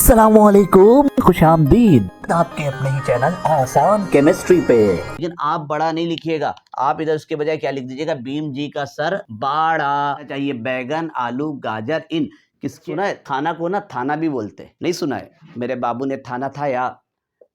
अस्सलामुअलैकुम, खुशामदीद आपके अपने ही चैनल आसान केमिस्ट्री पे। लेकिन आप बड़ा नहीं लिखिएगा, आप इधर उसके बजाय क्या लिख दीजिएगा, भीम जी का सर बाड़ा चाहिए। बैगन, आलू, गाजर इन किसके सुना है? थाना को ना थाना भी बोलते हैं, नहीं सुना है? मेरे बाबू ने थाना था या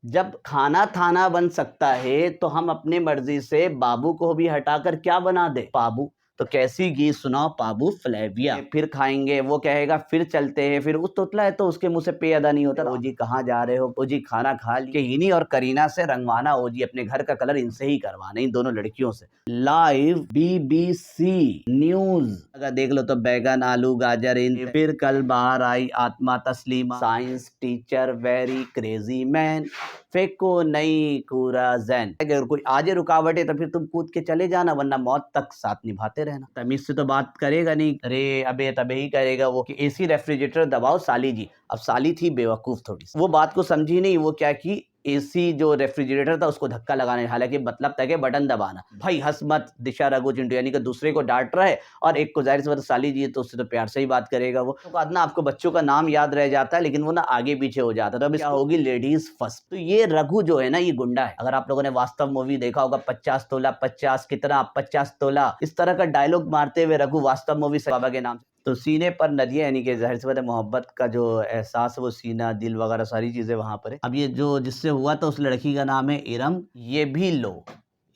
जब खाना थाना बन सकता है तो हम अपनी मर्जी से बाबू को भी हटाकर क्या बना दे? पाबू। तो कैसी गीत सुनाओ पाबू फ्लेविया। फिर खाएंगे वो कहेगा फिर चलते हैं, फिर उस तोतला है तो उसके मुंह से पे अदा नहीं होता। ओ जी कहाँ जा रहे हो? ओ जी खाना खा लिए। हिनी और करीना से रंगवाना, ओ जी अपने घर का कलर इनसे ही करवाना, इन दोनों लड़कियों से। लाइव BBC न्यूज अगर देख लो तो बैगन, आलू, गाजर इन। फिर कल बाहर आई आत्मा Taslima, science teacher very crazy man, फेंको नहीं कूड़ा जैन। अगर कोई आजे रुकावट है तो फिर तुम कूद के चले जाना, वरना मौत तक साथ निभाते रहना। तमीज से तो बात करेगा नहीं, अरे अबे तबे ही करेगा वो कि एसी रेफ्रिजरेटर दबाओ साली जी। अब साली थी बेवकूफ थोड़ी सी, वो बात को समझी नहीं। वो क्या की एसी जो रेफ्रिजरेटर था उसको धक्का लगाने, हालांकि मतलब था कि बटन दबाना। भाई हंस मत, दिशा रघु चिंटू, यानी कि दूसरे को डांट रहा है और एक को जाहिर सी बात साली जी है तो उससे तो प्यार से ही बात करेगा वो। तो बाद ना आपको बच्चों का नाम याद रह जाता है लेकिन वो ना आगे पीछे हो जाता है। तो अब क्या होगी? Ladies first. तो ये रघु जो है ना ये गुंडा है। अगर आप लोगों ने वास्तव मूवी देखा होगा, 50 तोला 50 कितना 50 तोला, इस तरह का डायलॉग मारते हुए रघु वास्तव मूवी से बाबा के नाम। तो सीने पर नदियां, यानी कि जाहिर सी बात है मोहब्बत का जो एहसास है वो सीना दिल वगैरह सारी चीजें वहां पर है। अब ये जो जिससे हुआ था उस लड़की का नाम है इरम। ये भी लो,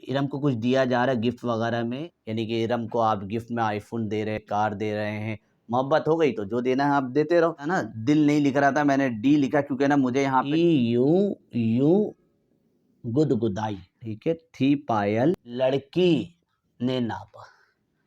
इरम को कुछ दिया जा रहा है गिफ्ट वगैरह में, यानी कि इरम को आप गिफ्ट में आईफोन दे रहे हैं, कार दे रहे हैं। मोहब्बत हो गई तो जो देना है आप देते रहो, है ना। दिल नहीं लिख रहा था, मैंने डी लिखा क्योंकि ना मुझे यहाँ पे यू गुदगुदाई, ठीक है। थी पायल लड़की ने नापा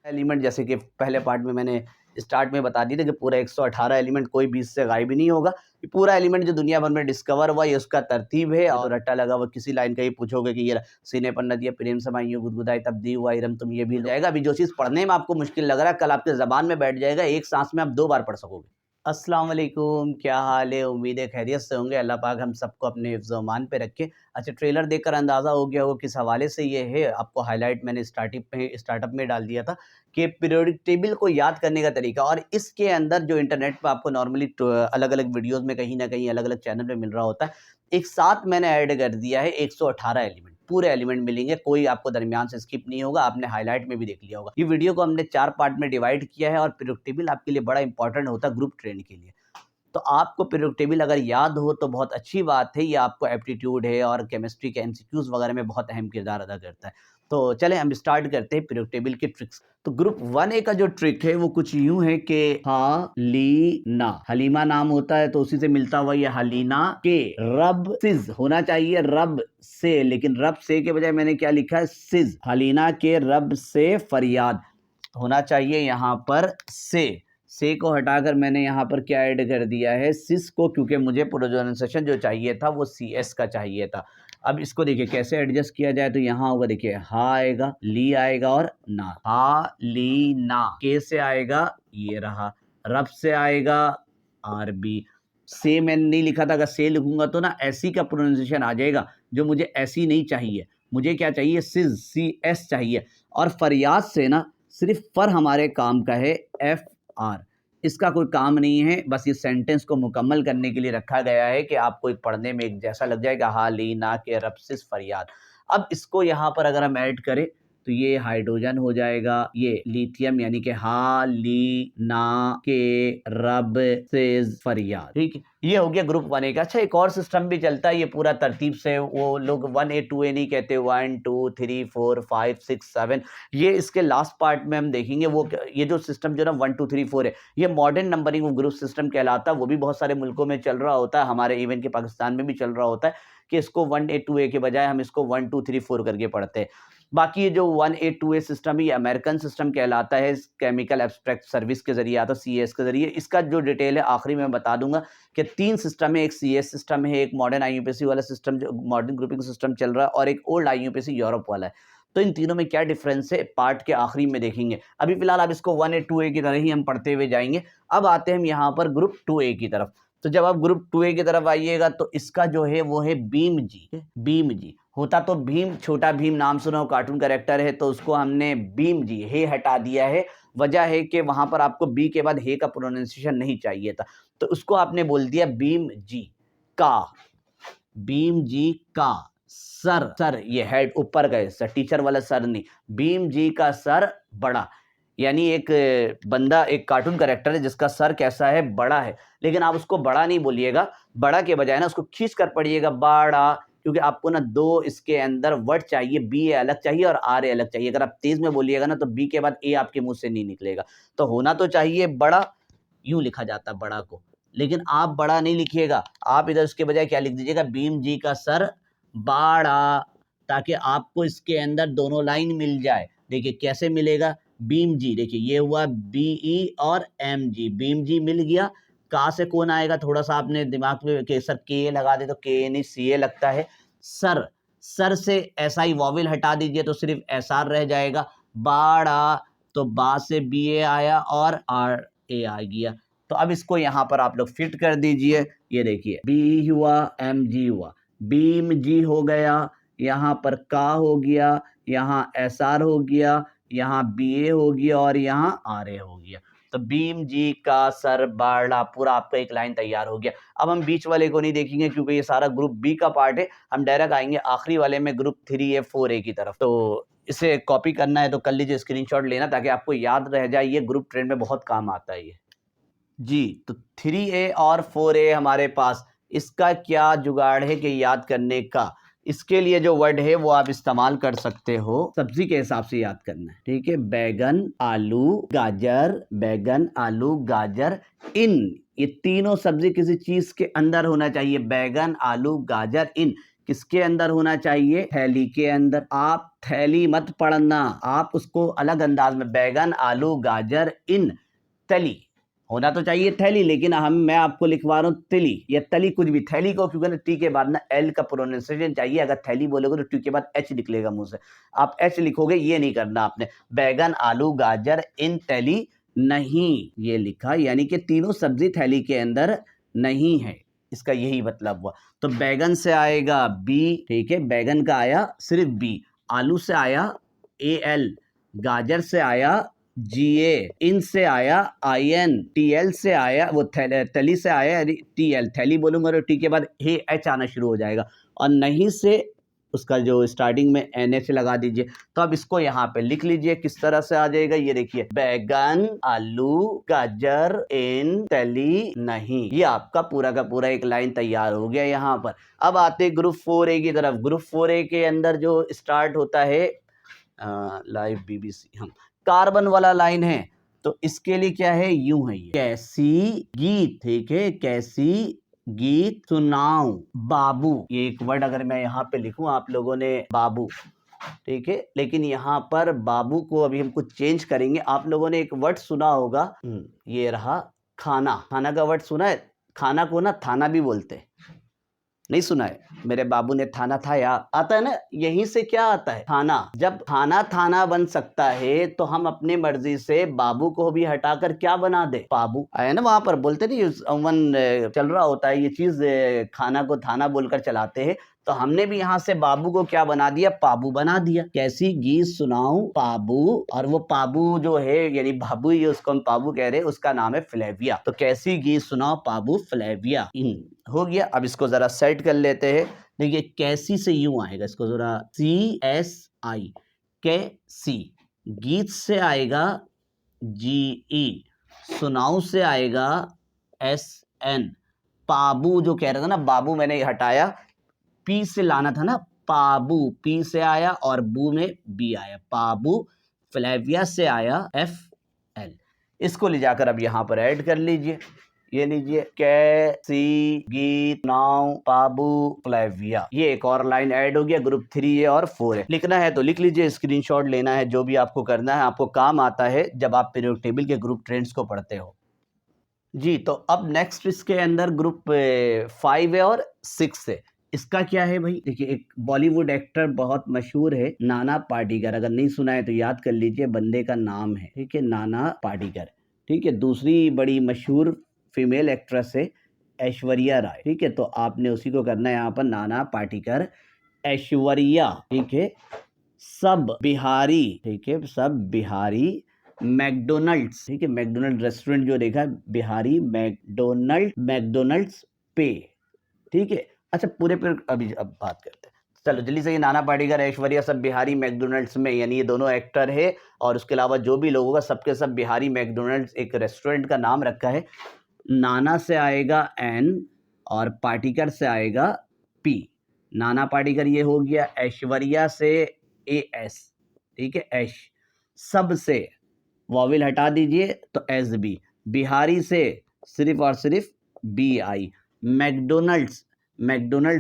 एलिमेंट, जैसे कि पहले पार्ट में मैंने स्टार्ट में बता दी थी कि पूरा 118 एलिमेंट कोई बीच से गायब ही नहीं होगा। ये पूरा एलिमेंट जो दुनिया भर में डिस्कवर हुआ ये उसका तरतीब है। और रट्टा लगा हुआ किसी लाइन का ही पूछोगे कि ये सीने पर नदियां प्रेम समाई यूं गुदगुदाई तब दी हुआ इरम तुम, ये भी जाएगा। अभी जो चीज़ पढ़ने में आपको मुश्किल लग रहा है कल आपके जबान में बैठ जाएगा, एक सांस में आप 2 बार पढ़ सकोगे। अस्सलाम वालेकुम, क्या हाल है? उम्मीद है खैरियत से होंगे। अल्लाह पाक हम सबको अपने हिफ्ज़-ओ-मान पे रखे। अच्छा, ट्रेलर देखकर अंदाज़ा हो गया होगा किस हवाले से ये है। आपको हाईलाइट मैंने स्टार्टअप में डाल दिया था कि पीरियोडिक टेबल को याद करने का तरीका। और इसके अंदर जो इंटरनेट पे आपको नॉर्मली अलग-अलग वीडियोज़ में कहीं न कहीं अलग-अलग चैनल पे मिल रहा होता है, एक साथ मैंने ऐड कर दिया है 118 एलिमेंट। पूरे एलिमेंट मिलेंगे, कोई आपको दरमियान से स्किप नहीं होगा। आपने हाईलाइट में भी देख लिया होगा। ये वीडियो को हमने 4 पार्ट में डिवाइड किया है और पीरियोडिक टेबल आपके लिए बड़ा इंपॉर्टेंट होता है ग्रुप ट्रेन के लिए। तो आपको पीरियोडिक टेबल अगर याद हो तो बहुत अच्छी बात है। ये आपको एप्टीट्यूड है और केमिस्ट्री के एमसीक्यूज वगैरह में बहुत अहम किरदार अदा करता है। तो चलें हम स्टार्ट करते हैं पीरियोडिक टेबल की ट्रिक्स। तो ग्रुप 1A का जो ट्रिक है वो कुछ यूं है कि हलीना, हलीमा नाम होता है तो उसी से मिलता हुआ ये हलीना के रब सिज होना चाहिए, रब से, लेकिन रब से के बजाय मैंने क्या लिखा है? सिज। हलीना के रब से फरियाद होना चाहिए यहाँ पर से को हटाकर मैंने यहाँ पर क्या ऐड कर दिया है? सिस को, क्योंकि मुझे प्रोनाउंसिएशन जो चाहिए था वो CS का चाहिए था। अब इसको देखिए कैसे एडजस्ट किया जाए। तो यहाँ होगा, देखिए हा आएगा, ली आएगा और ना, हा ली ना। के से आएगा ये रहा, रब से आएगा RB। से मैंने नहीं लिखा था, अगर से लिखूंगा तो ना ऐसी का प्रोनाउंसिएशन आ जाएगा, जो मुझे ऐसी नहीं चाहिए। मुझे क्या चाहिए? सिज, CS चाहिए। और फरियाद से ना सिर्फ फर हमारे काम का है, FR। इसका कोई काम नहीं है, बस ये सेंटेंस को मुकम्मल करने के लिए रखा गया है कि आपको पढ़ने में एक जैसा लग जाएगा, हा ली ना के रब सिस फरियाद। अब इसको यहाँ पर अगर हम ऐड करें तो ये हाइड्रोजन हो जाएगा, ये लिथियम, यानी कि हा ली ना के रब सिस फरियाद। ठीक है, ये हो गया ग्रुप 1A का। अच्छा, एक और सिस्टम भी चलता है ये पूरा तरतीब से। वो लोग 1A 2A नहीं कहते, 1 2 3 4 5 6 7। ये इसके लास्ट पार्ट में हम देखेंगे। वो ये जो सिस्टम जो ना 1 2 3 4 है, ये मॉडर्न नंबरिंग ग्रुप सिस्टम कहलाता है। वो भी बहुत सारे मुल्कों में चल रहा होता है, हमारे इवन के पाकिस्तान में भी चल रहा होता है कि इसको 1A 2A के बजाय हम इसको 1 2 3 4 करके पढ़ते हैं। बाकी ये जो 1A 2A सिस्टम है ये अमेरिकन सिस्टम कहलाता है, केमिकल एब्स्ट्रैक्ट सर्विस के जरिए आता है, CS के जरिए। इसका जो डिटेल है आखिरी में बता दूंगा कि 3 सिस्टम है, एक CS सिस्टम है, एक मॉडर्न IUPAC वाला सिस्टम जो मॉडर्न ग्रुपिंग सिस्टम चल रहा है, और एक ओल्ड IUPAC यूरोप वाला है। तो इन तीनों में क्या डिफरेंस है पार्ट के आखिरी में देखेंगे। अभी फिलहाल आप इसको 1A 2A की तरह ही हम पढ़ते हुए जाएंगे। अब आते हैं हम यहाँ पर ग्रुप 2A की तरफ। तो जब आप ग्रुप 2A की तरफ आइएगा तो इसका जो है वो है बीम जी। होता तो भीम, छोटा भीम नाम सुना हो, कार्टून कैरेक्टर है, तो उसको हमने भीम जी हे हटा दिया है। वजह है कि वहां पर आपको बी के बाद हे का प्रोनाउंसिएशन नहीं चाहिए था, तो उसको आपने बोल दिया भीम जी का। भीम जी का सर, सर ये हेड ऊपर गए, सर टीचर वाला सर नहीं, भीम जी का सर बड़ा, यानी एक बंदा, एक कार्टून कैरेक्टर है जिसका सर कैसा है, बड़ा है, लेकिन आप उसको बड़ा नहीं बोलिएगा, बड़ा के बजाय ना उसको खींच कर पढ़िएगा बड़ा, क्योंकि आपको ना दो इसके अंदर वर्ड चाहिए, बी ए अलग चाहिए और आर ए अलग चाहिए। अगर आप तेज में बोलिएगा ना तो बी के बाद ए आपके मुंह से नहीं निकलेगा, तो होना तो चाहिए बड़ा, यूं लिखा जाता है बड़ा को, लेकिन आप बड़ा नहीं लिखिएगा, आप इधर उसके बजाय क्या लिख दीजिएगा, भीम जी का सर बड़ा, ताकि आपको इसके अंदर दोनों लाइन मिल जाए। देखिए कैसे मिलेगा, भीम जी, देखिए ये हुआ बीई और एम जी, भीम जी मिल गया, का से कौन आएगा, थोड़ा सा आपने दिमाग में के सर के लगा दे तो के नहीं सी ए लगता है, सर, सर से ऐसा ही वॉवेल हटा दीजिए तो सिर्फ एस आर रह जाएगा, बाड़ा, तो बा से बी ए आया और आर ए आ गया। तो अब इसको यहाँ पर आप लोग फिट कर दीजिए, ये देखिए बी हुआ, एम जी हुआ, बीम जी हो गया, यहाँ पर का हो गया, यहाँ एस आर हो गया, यहाँ बी ए हो गया और यहाँ आर ए हो गया। तो भीम जी का सर बड़ा, पूरा आपका एक लाइन तैयार हो गया। अब हम बीच वाले को नहीं देखेंगे क्योंकि ये सारा ग्रुप बी का पार्ट है, हम डायरेक्ट आएंगे आखिरी वाले में ग्रुप 3A 4A की तरफ। तो इसे कॉपी करना है तो कर लीजिए, स्क्रीनशॉट लेना ताकि आपको याद रह जाए, ये ग्रुप ट्रेंड में बहुत काम आता है ये जी। तो 3A और 4A हमारे पास, इसका क्या जुगाड़ है कि याद करने का, इसके लिए जो वर्ड है वो आप इस्तेमाल कर सकते हो, सब्जी के हिसाब से याद करना है, ठीक है। बैगन, आलू, गाजर, बैगन, आलू, गाजर, इन, ये तीनों सब्जी किसी चीज के अंदर होना चाहिए, बैगन, आलू, गाजर, इन किसके अंदर होना चाहिए, थैली के अंदर। आप थैली मत पढ़ना, आप उसको अलग अंदाज में, बैगन, आलू, गाजर, इन तली, होना तो चाहिए थैली, लेकिन मैं आपको लिखवा रहा हूँ तिली या तली, कुछ भी, थैली को क्योंकि ना टी के बाद ना एल का प्रोनाउंसिएशन चाहिए, अगर थैली बोलोगे तो टी के बाद एच निकलेगा मुंह से, आप एच लिखोगे, ये नहीं करना आपने। बैगन, आलू, गाजर, इन तली नहीं, ये लिखा, यानी कि तीनों सब्जी थैली के अंदर नहीं है, इसका यही मतलब हुआ। तो बैगन से आएगा बी, ठीक है, बैगन का आया सिर्फ बी, आलू से आया ए एल, गाजर से आया GA, इन से आया IN, TL से आया वो तली से आया TL, थैली बोलूंगा तो टी के बाद हे एच आना शुरू हो जाएगा, और नहीं से उसका जो स्टार्टिंग में NH लगा दीजिए। तो अब इसको यहाँ पे लिख लीजिए, किस तरह से आ जाएगा, ये देखिए बैगन, आलू, गाजर, इन तली नहीं, ये आपका पूरा का पूरा एक लाइन तैयार हो गया यहाँ पर। अब आते ग्रुप 4A की तरफ। ग्रुप 4A के अंदर जो स्टार्ट होता है लाइव BBC, हम कार्बन वाला लाइन है, तो इसके लिए क्या है, यूं है, ये कैसी गीत, ठीक है, कैसी गीत सुनाऊं, बाबू, ये एक वर्ड अगर मैं यहाँ पे लिखूं, आप लोगों ने बाबू, ठीक है, लेकिन यहाँ पर बाबू को अभी हम कुछ चेंज करेंगे। आप लोगों ने एक वर्ड सुना होगा, ये रहा खाना, खाना का वर्ड सुना है, खाना को ना थाना भी बोलते हैं, नहीं सुना है, मेरे बाबू ने थाना था, या आता है ना, यहीं से क्या आता है, थाना। जब थाना थाना बन सकता है तो हम अपनी मर्जी से बाबू को भी हटाकर क्या बना दे, बाबू। आया ना, वहां पर बोलते नहीं, अमन चल रहा होता है ये चीज, खाना को थाना बोलकर चलाते हैं, तो हमने भी यहाँ से बाबू को क्या बना दिया, पाबू बना दिया। कैसी गीत सुनाऊं पाबू, और वो पाबू जो है यानी बाबू ही, उसको हम पाबू कह रहे हैं, उसका नाम है फ्लेविया। तो कैसी गीत सुनाओ पाबू फ्लेविया, इन हो गया। अब इसको जरा सेट कर लेते हैं, देखिए कैसी से यूं आएगा, इसको जरा CSI, कैसी, गीत से आएगा GE, सुनाऊ से आएगा SN, पाबू जो कह रहा था ना, बाबू मैंने हटाया, पी से लाना था ना, पाबू, पी से आया और बू में बी आया, पाबू, फ्लेविया से आया FL, इसको ले जाकर अब यहाँ पर ऐड कर लीजिए, ये लीजिए कैसी गीत नाउ पाबू फ्लेविया, ये एक और लाइन ऐड हो गया। ग्रुप 3A और 4A लिखना है तो लिख लीजिए, स्क्रीनशॉट लेना है, जो भी आपको करना है, आपको काम आता है जब आप पीरियोडिक टेबल के ग्रुप ट्रेंड्स को पढ़ते हो जी। तो अब नेक्स्ट इसके अंदर ग्रुप 5A और 6A, इसका क्या है भाई, देखिए एक बॉलीवुड एक्टर बहुत मशहूर है, नाना पाटेकर, अगर नहीं सुना है तो याद कर लीजिए, बंदे का नाम है, ठीक है, नाना पाटेकर, ठीक है। दूसरी बड़ी मशहूर फीमेल एक्ट्रेस है ऐश्वर्या राय, ठीक है, तो आपने उसी को करना है यहाँ पर, नाना पाटेकर ऐश्वर्या, ठीक है, सब बिहारी, ठीक है, सब बिहारी मैकडोनल्ड्स, ठीक है, मैकडोनल्ड रेस्टोरेंट जो देखा है, बिहारी मैकडोनल्ड्स पे, ठीक है। अच्छा पूरे पर अभी अब बात करते हैं, चलो जल्दी से। ये नाना पाटेकर, ऐश्वर्या सब बिहारी मैकडोनल्ड्स में, यानी ये दोनों एक्टर है और उसके अलावा जो भी लोग होगा सबके सब बिहारी मैकडोनल्ड्स एक रेस्टोरेंट का नाम रखा है। नाना से आएगा एन और पाटेकर से आएगा पी। नाना पाटेकर ये हो गया, ऐश्वर्या से ए एस, ठीक है, ऐश। सब से वॉविल हटा दीजिए तो एस बी। बिहारी से सिर्फ और सिर्फ बी आई। मैकडोनल्ड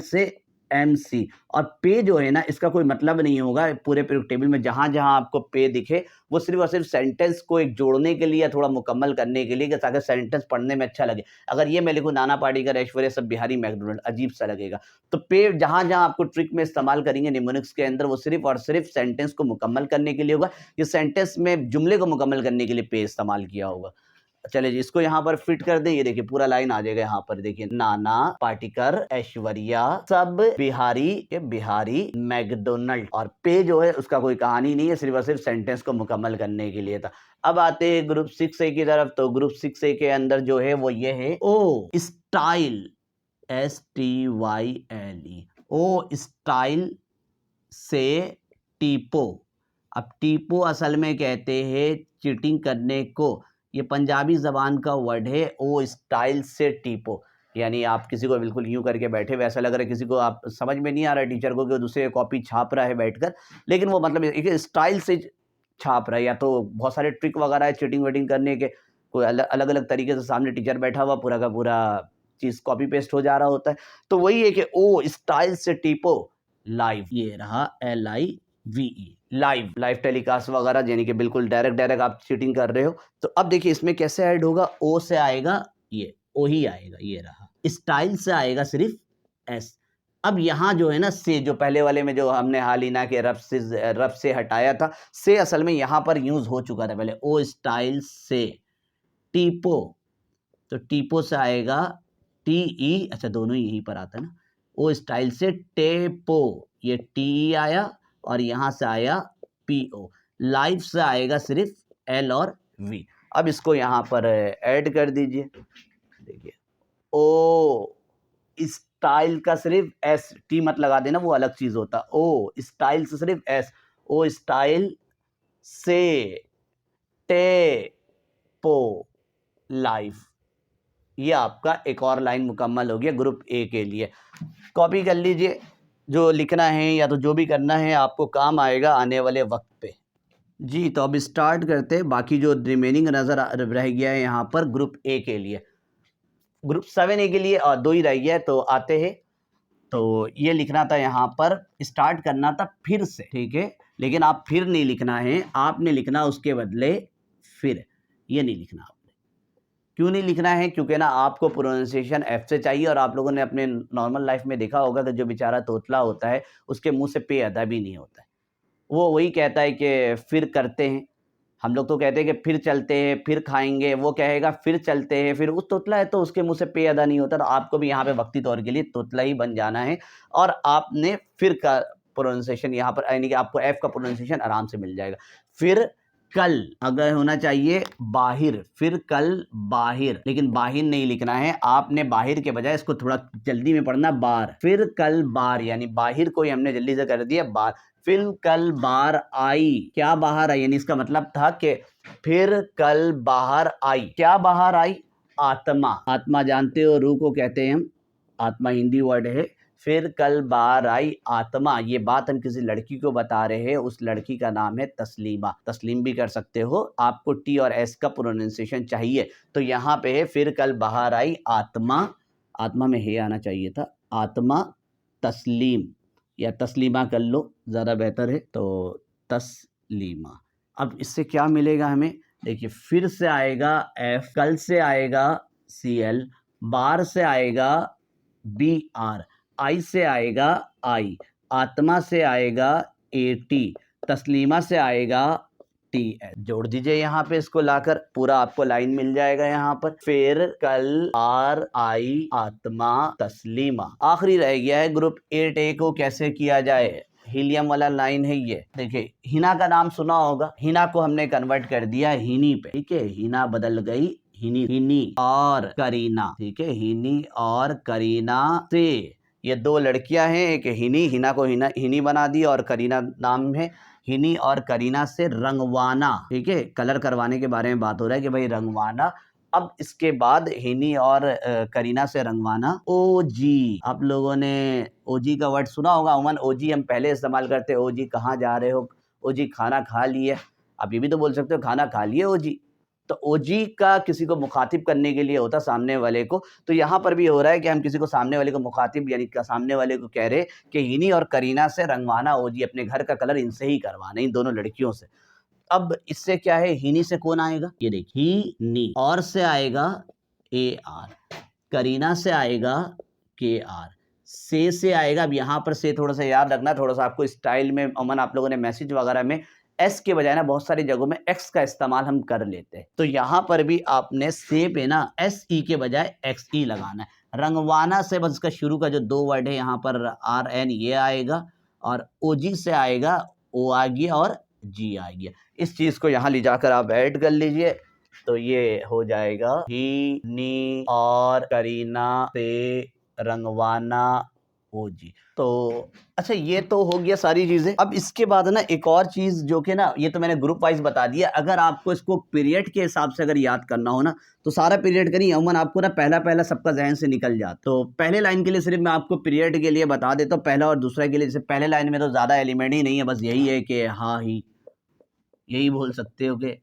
से एम सी। और पे जो है ना, इसका कोई मतलब नहीं होगा पूरे टेबल में। जहां जहां आपको पे दिखे वो सिर्फ और सिर्फ सेंटेंस को एक जोड़ने के लिए या थोड़ा मुकम्मल करने के लिए, कि ताकि सेंटेंस पढ़ने में अच्छा लगे। अगर ये मैं लिखूं नाना पाटेकर ऐश्वर्या सब बिहारी मैकडोनल्ड, अजीब सा लगेगा। तो पे जहां जहां आपको ट्रिक में इस्तेमाल करेंगे निमोनिक्स के अंदर, वो सिर्फ और सिर्फ सेंटेंस को मुकम्मल करने के लिए होगा। ये सेंटेंस में जुमले को मुकम्मल करने के लिए पे इस्तेमाल किया होगा। चलिए जी, इसको यहाँ पर फिट कर दें। ये देखिए पूरा लाइन आ जाएगा यहाँ पर, देखिए नाना पाटेकर ऐश्वर्या सब बिहारी मैकडोनल्ड। और पे जो है उसका कोई कहानी नहीं है, सिर्फ और सिर्फ सेंटेंस को मुकम्मल करने के लिए था। अब आते हैं ग्रुप 6A की तरफ। तो ग्रुप 6A के अंदर जो है वो ये है ओ स्टाइल, STYLE, ओ स्टाइल से टीपो। अब टीपो असल में कहते हैं चीटिंग करने को। ये पंजाबी जबान का वर्ड है, ओ स्टाइल से टीपो। यानी आप किसी को बिल्कुल यूं करके बैठे, वैसा लग रहा है किसी को, आप समझ में नहीं आ रहा टीचर को कि वो दूसरे कॉपी छाप रहा है बैठकर, लेकिन वो मतलब एक स्टाइल से छाप रहा है। या तो बहुत सारे ट्रिक वगैरह है चीटिंग वेटिंग करने के, कोई अलग अलग तरीके से सामने टीचर बैठा हुआ, पूरा का पूरा चीज कॉपी पेस्ट हो जा रहा होता है। तो वही है कि ओ स्टाइल से टीपो लाइव। ये रहा LIVE, लाइव टेलीकास्ट वगैरह, यानी कि बिल्कुल डायरेक्ट आप चीटिंग कर रहे हो। तो अब देखिए इसमें कैसे ऐड होगा, ओ से आएगा ये, ओ ही आएगा, ये रहा। स्टाइल से आएगा सिर्फ एस। अब यहाँ जो है ना से, जो पहले वाले में जो हमने हालिना के रब से हटाया था, से असल में यहाँ पर यूज हो चुका था पहले। ओ स्टाइल से टीपो, तो टीपो से आएगा TE, अच्छा दोनों ही यहीं पर आता है ना। ओ स्टाइल से टेपो, ये TE आया और यहां से आया PO। लाइव से आएगा सिर्फ L और V। अब इसको यहां पर ऐड कर दीजिए। देखिए ओ स्टाइल का सिर्फ S, T मत लगा देना, वो अलग चीज होता। ओ स्टाइल से सिर्फ S, ओ स्टाइल से टेपो लाइव। ये आपका एक और लाइन मुकम्मल हो गया ग्रुप ए के लिए। कॉपी कर लीजिए, जो लिखना है या तो जो भी करना है आपको काम आएगा आने वाले वक्त पे। जी तो अब स्टार्ट करते हैं। बाकी जो रिमेनिंग नज़र रह गया है यहाँ पर ग्रुप ए के लिए, ग्रुप 7A के लिए और 2 ही रह गया है। तो आते हैं, तो ये लिखना था यहाँ पर, स्टार्ट करना था फिर से, ठीक है, लेकिन आप फिर नहीं लिखना है, आपने लिखना उसके बदले फिर। ये नहीं लिखना आपने। क्यों नहीं लिखना है? क्योंकि ना आपको प्रोनाउंसिएशन F से चाहिए, और आप लोगों ने अपने नॉर्मल लाइफ में देखा होगा कि जो बेचारा तोतला होता है उसके मुंह से पे अदा भी नहीं होता है। वो वही कहता है कि फिर करते हैं। हम लोग तो कहते हैं कि फिर चलते हैं, फिर खाएंगे, वो कहेगा फिर चलते हैं। फिर उस तोतला है तो उसके मुंह से पे अदा नहीं होता। तो आपको भी यहाँ पे वक्ती तौर के लिए तोतला ही बन जाना है, और आपने फिर का प्रोनाउंसिएशन यहाँ पर, यानी कि आपको F का प्रोनाउंसिएशन आराम से मिल जाएगा। फिर कल अगर होना चाहिए बाहिर, फिर कल बाहिर, लेकिन बाहिर नहीं लिखना है आपने, बाहिर के बजाय इसको थोड़ा जल्दी में पढ़ना, बार। फिर कल बार, यानी बाहिर को ही हमने जल्दी से कर दिया बार। फिर कल बार आई, क्या बाहर आई, यानी इसका मतलब था कि फिर कल बाहर आई। क्या बाहर आई? आत्मा। आत्मा जानते हो रूह को कहते हैं हम, आत्मा हिंदी वर्ड है। फिर कल बाहर आई आत्मा। ये बात हम किसी लड़की को बता रहे हैं, उस लड़की का नाम है तस्लीमा। तस्लीम भी कर सकते हो। आपको T और S का प्रोनाउंसिएशन चाहिए, तो यहाँ पे है फिर कल बाहर आई आत्मा। आत्मा में हे आना चाहिए था, आत्मा तस्लीम, या तस्लीमा कर लो, ज़्यादा बेहतर है। तो तस्लीमा। अब इससे क्या मिलेगा हमें? देखिए फिर से आएगा F, कल से आएगा CL, बार से आएगा BR, आई से आएगा आई, आत्मा से आएगा AT, तस्लीमा से आएगा TS जोड़ दीजिए यहाँ पे, इसको लाकर पूरा आपको लाइन मिल जाएगा यहाँ पर। फिर कल RI आत्मा तस्लीमा। आखिरी रह गया है ग्रुप 8A को कैसे किया जाए। हीलियम वाला लाइन है ये, देखिए हिना का नाम सुना होगा, हिना को हमने कन्वर्ट कर दिया हिनी पे, ठीक है, हिना बदल गई हिनी, हिनी और करीना, ठीक है, हिनी और करीना से ये दो लड़कियां हैं, एक हिनी, हिना को हिनी बना दी और करीना नाम है। हिनी और करीना से रंगवाना, ठीक है, कलर करवाने के बारे में बात हो रहा है कि भाई रंगवाना। अब इसके बाद हिनी और करीना से रंगवाना OG। आप लोगों ने OG का वर्ड सुना होगा, उमन OG हम पहले इस्तेमाल करते हैं, OG कहाँ जा रहे हो, OG खाना खा लिए। आप ये भी तो बोल सकते हो खाना खा लिए OG। तो OG का किसी को मुखातिब करने के लिए होता सामने वाले को। तो यहाँ पर भी हो रहा है कि हम किसी को सामने वाले को मुखातिब यानी सामने वाले को कह रहे कि हिनी और करीना से रंगवाना OG, अपने घर का कलर इनसे ही करवाना, इन दोनों लड़कियों से। अब इससे क्या है, हिनी से कौन आएगा, ये देखिए ही, और से आएगा AR, करीना से आएगा KR, से आएगा। अब यहाँ पर से थोड़ा सा याद रखना, थोड़ा सा आपको स्टाइल में अमन आप लोगों ने मैसेज वगैरह में S के बजाय ना बहुत सारी जगहों में X का इस्तेमाल हम कर लेते हैं, तो यहाँ पर भी आपने से पे ना SE के बजाय XE लगाना है। रंगवाना से बस इसका शुरू का जो दो वर्ड है यहाँ पर RN ये आएगा, और OG से आएगा O आ गया और G आ गया। इस चीज को यहाँ ले जाकर आप ऐड कर लीजिए, तो ये हो जाएगा ही, नी और करीना से रंगवाना OG। तो अच्छा, ये तो हो गया सारी चीजें। अब इसके बाद ना एक और चीज जो कि ना, ये तो मैंने ग्रुप वाइज बता दिया, अगर आपको इसको पीरियड के हिसाब से अगर याद करना हो ना, तो सारा पीरियड करिए, अमूमन आपको ना पहला सबका जहन से निकल जाता। तो पहले लाइन के लिए सिर्फ मैं आपको पीरियड के लिए बता देता हूँ, पहला और दूसरा के लिए। जैसे पहले लाइन में तो ज्यादा एलिमेंट ही नहीं है, बस यही है कि हाँ ही, यही बोल सकते हो कि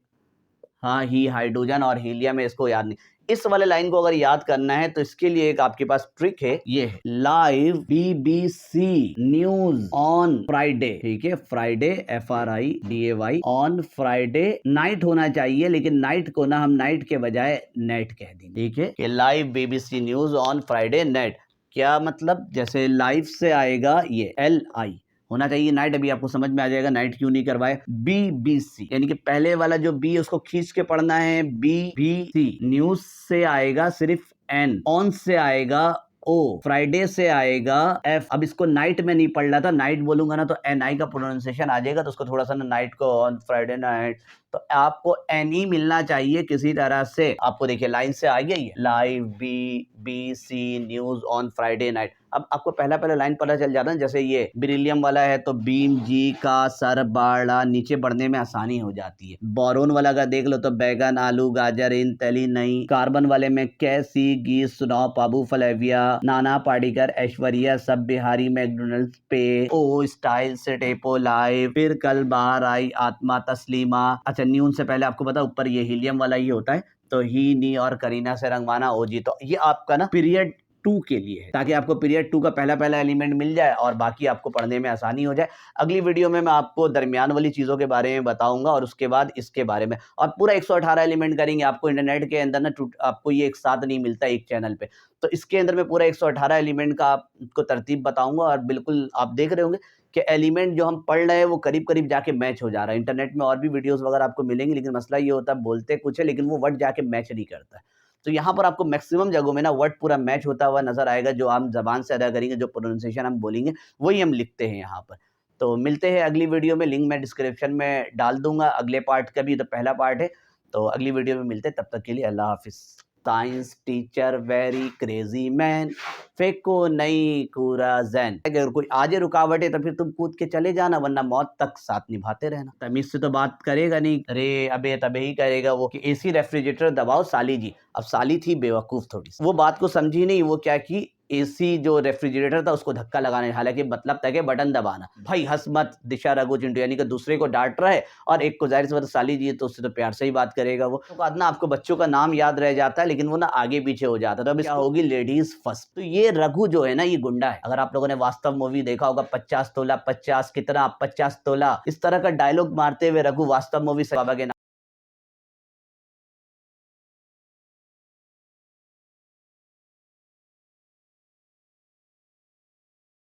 हाँ ही, हाइड्रोजन और हीलियम है, इसको याद नहीं। इस वाले लाइन को अगर याद करना है तो इसके लिए एक आपके पास ट्रिक है, ये है live BBC news on Friday, ठीक है, Friday FRIDAY on Friday night होना चाहिए, लेकिन नाइट को ना हम नाइट के बजाय नेट कह देंगे, ठीक है, कि live BBC news on Friday net. क्या मतलब, जैसे लाइव से आएगा ये LI होना चाहिए नाइट, अभी आपको समझ में आ जाएगा नाइट क्यों नहीं करवाए। BBC यानी कि पहले वाला जो B उसको खींच के पढ़ना है, BBC। न्यूज से आएगा सिर्फ N, ऑन से आएगा O, फ्राइडे से आएगा F। अब इसको नाइट में नहीं पढ़ रहा था, नाइट बोलूंगा ना तो NI का प्रोनाउंसिएशन आ जाएगा, तो उसको थोड़ा सा ना नाइट को ऑन फ्राइडे नाइट, तो आपको NE मिलना चाहिए किसी तरह से। आपको देखिए लाइन से आ गई है, live BBC news on Friday night. अब आपको पहला लाइन पता चल जाता है, जैसे ये बेरिलियम वाला है तो बीम जी का सर बाड़ा, नीचे बढ़ने में आसानी हो जाती है। बोरोन वाला का देख लो तो बैगन आलू गाजर इन तली नहीं। कार्बन वाले में कैसी गी सुनाओ पाबू फलेविया, नाना पार्टिकर ऐश्वर्या सब बिहारी मैकडोनल्ड्स पे, ओ स्टाइल से टेपो लाइव, फिर कल बाहर आई आत्मा तस्लीमा। अच्छा, न्यून से पहले आपको पता ऊपर ये हीलियम वाला ही होता है, तो ही, नी और करीना से रंगवाना OG। तो ये आपका ना पीरियड 2 के लिए है, ताकि आपको पीरियड 2 का पहला एलिमेंट मिल जाए और बाकी आपको पढ़ने में आसानी हो जाए। अगली वीडियो में मैं आपको दरमियान वाली चीजों के बारे में बताऊंगा और उसके बाद इसके बारे में, और पूरा 118 एलिमेंट करेंगे। आपको इंटरनेट के अंदर ना आपको ये एक साथ नहीं मिलता एक चैनल पे, तो इसके अंदर मैं पूरा 118 एलिमेंट का आपको तरतीब बताऊंगा, और बिल्कुल आप देख रहे होंगे कि एलिमेंट जो हम पढ़ रहे हैं वो करीब करीब जाके मैच हो जा रहा है। इंटरनेट में और भी वीडियोस वगैरह आपको मिलेंगे, लेकिन मसला ये होता है बोलते कुछ है लेकिन वो वर्ड जाके मैच नहीं करता है। तो यहाँ पर आपको मैक्सिमम जगहों में ना वर्ड पूरा मैच होता हुआ नजर आएगा, जो हम जबान से अदा करेंगे, जो प्रोनाउंसिएशन हम बोलेंगे वही हम लिखते हैं यहाँ पर। तो मिलते हैं अगली वीडियो में, लिंक मैं डिस्क्रिप्शन में डाल दूंगा अगले पार्ट का भी, तो पहला पार्ट है। तो अगली वीडियो में मिलते हैं, तब तक के लिए अल्लाह हाफिज। Science teacher very crazy man, फेंको नहीं कूड़ा जैन। अगर कोई आजे रुकावट है तो फिर तुम कूद के चले जाना, वरना मौत तक साथ निभाते रहना। तमीज से तो बात करेगा नहीं, अरे अबे तबे ही करेगा वो कि AC रेफ्रिजरेटर दबाओ साली जी। अब साली थी बेवकूफ थोड़ी सी, वो बात को समझी नहीं। वो क्या की AC जो रेफ्रिजरेटर था उसको धक्का लगाने, हालांकि मतलब था कि बटन दबाना। भाई हंस मत दिशा रघु चिंटू, यानी कि दूसरे को डांट रहा है और एक को जाहिर सी बात साली जी है तो उससे तो प्यार से ही बात करेगा वो। तो बाद ना आपको बच्चों का नाम याद रह जाता है, लेकिन वो ना आगे पीछे हो जाता है। तो अब क्या होगी, लेडीज फर्स्ट। तो ये रघु जो है ना ये गुंडा है। अगर आप लोगों ने वास्तव मूवी देखा होगा, 50 तोला 50 कितना 50 तोला, इस तरह का डायलॉग मारते हुए रघु वास्तव मूवी से बाबा के